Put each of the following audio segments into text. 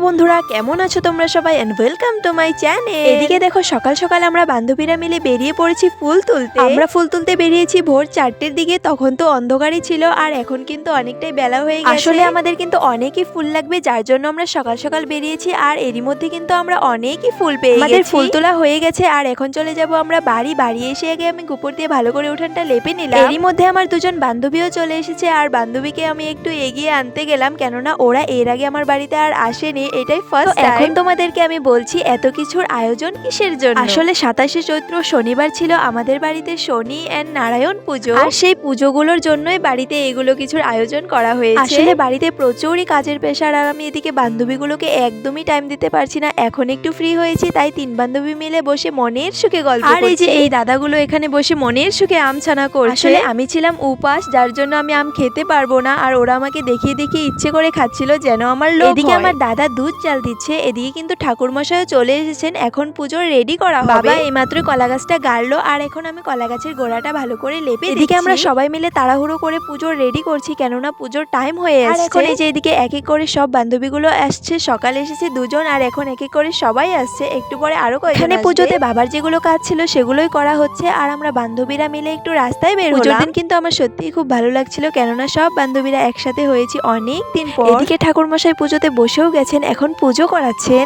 বন্ধুরা, কেমন আছো তোমরা সবাই and welcome to my channel. এদিকে দেখো সকাল সকাল আমরা বান্ধবীরা মিলে বেরিয়ে পড়েছি ফুল তুলতে। আমরা ফুল তুলতে বেরিয়েছি ভোর 4টের দিকে। তখন তো অন্ধকারই ছিল আর এখন কিন্তু অনেকটাই বেলা হয়ে গেছে। আসলে আমাদের কিন্তু অনেকই ফুল লাগবে, যার জন্য আমরা সকাল সকাল বেরিয়েছি। আর এরই মধ্যে কিন্তু আমরা অনেকই ফুল পেয়ে গেছি। আমাদের ফুল তোলা হয়ে গেছে আর এখন চলে যাব আমরা বাড়ি এসে আগে আমি গোবর দিয়ে ভালো করে উঠানটা লেপে নিলাম। এরই মধ্যে আমার দুজন বান্ধবীও চলে এসেছে আর বান্ধবীকে আমি একটু এগিয়ে আনতে গেলাম, কেননা ওরা এর আগে আমার বাড়িতে আর আসেনি, এটাই ফার্স্ট টাইম। এখন তোমাদেরকে আমি বলছি এত কিছুর আয়োজন কিসের জন্য। আসলে 27শে চৈত্র শনিবার ছিল আমাদের বাড়িতে শনি এন্ড নারায়ণ পুজো, আর সেই পুজোগুলোর জন্যই বাড়িতে এগুলো কিছুর আয়োজন করা হয়েছে। আসলে বাড়িতে প্রচুরই কাজের প্রেসার আর আমি এদিকে বান্ধবীগুলোকে একদমই টাইম দিতে পারছি না। এখন একটু ফ্রি হয়েছি তাই 3 বান্ধবী মিলে বসে মনের সুখে গল্প করছি। আর এই যে এই দাদাগুলো এখানে বসে মনের সুখে আমছানা করছে। আসলে আমি ছিলাম উপাস, যার জন্য আমি আম খেতে পারবো না, আর ওরা আমাকে দেখিয়ে ইচ্ছে করে খাচ্ছিল যেন আমার লোভ। এদিকে আমার দাদা দুধ চাল দিচ্ছে, এদিকে কিন্তু ঠাকুর মশাইও চলে এসেছেন। এখন পুজোর রেডি করা হবে। বাবা এইমাত্র কলা গাছটা গাড়লো আর এখন আমি কলা গাছের গোড়াটা ভালো করে লেপে দিচ্ছি। এদিকে আমরা সবাই মিলে তাড়াহুড়ো করে পুজোর রেডি করছি, কেননা পুজোর টাইম হয়ে আসছে। এখন এই যে এদিকে এক এক করে সব বান্ধবীগুলো আসছে। সকালে এসেছে দুজন আর এখন এক এক করে সবাই আসছে, একটু পরে আরো কয়েকজন। এখানে পুজোতে বাবার যেগুলো কাজ ছিল সেগুলোই করা হচ্ছে আর আমরা বান্ধবীরা মিলে একটু রাস্তায় বের হলাম। পুজোর দিন কিন্তু আমার সত্যিই খুব ভালো লাগছিল, কেননা সব বান্ধবীরা একসাথে হয়েছি অনেক দিন পর। এদিকে ঠাকুর মশাই পুজোতে বসেও গেছেন, এখন পুজো করাচ্ছেন।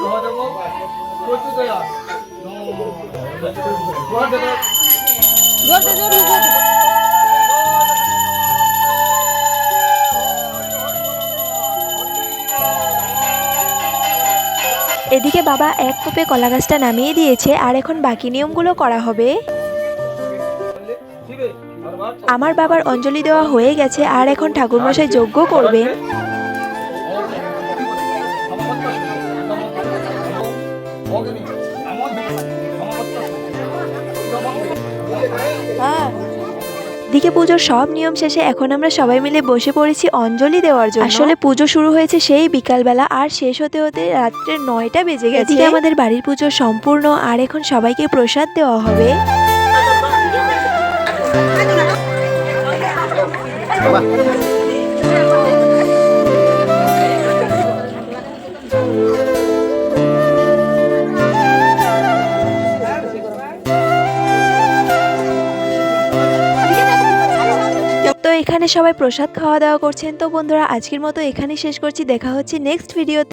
এদিকে বাবা এক কোপে কলা গাছটা নামিয়ে দিয়েছে আর এখন বাকি নিয়মগুলো করা হবে। আমার বাবার অঞ্জলি দেওয়া হয়ে গেছে আর এখন ঠাকুরমশাই যজ্ঞ করবেন। দিকে পুজোর সব নিয়ম শেষে এখন আমরা সবাই মিলে বসে পড়েছি অঞ্জলি দেওয়ার জন্য। আসলে পুজো শুরু হয়েছে সেই বিকালবেলা আর শেষ হতে হতে রাত্রে 9টা বেজে গেছে। আমাদের বাড়ির পুজো সম্পূর্ণ আর এখন সবাইকে প্রসাদ দেওয়া হবে। তো এখানে সবাই প্রসাদ খাওয়া দাওয়া করছেন। তো বন্ধুরা আজকের মতো এখানেই শেষ করছি, দেখা হচ্ছে নেক্সট ভিডিওতে।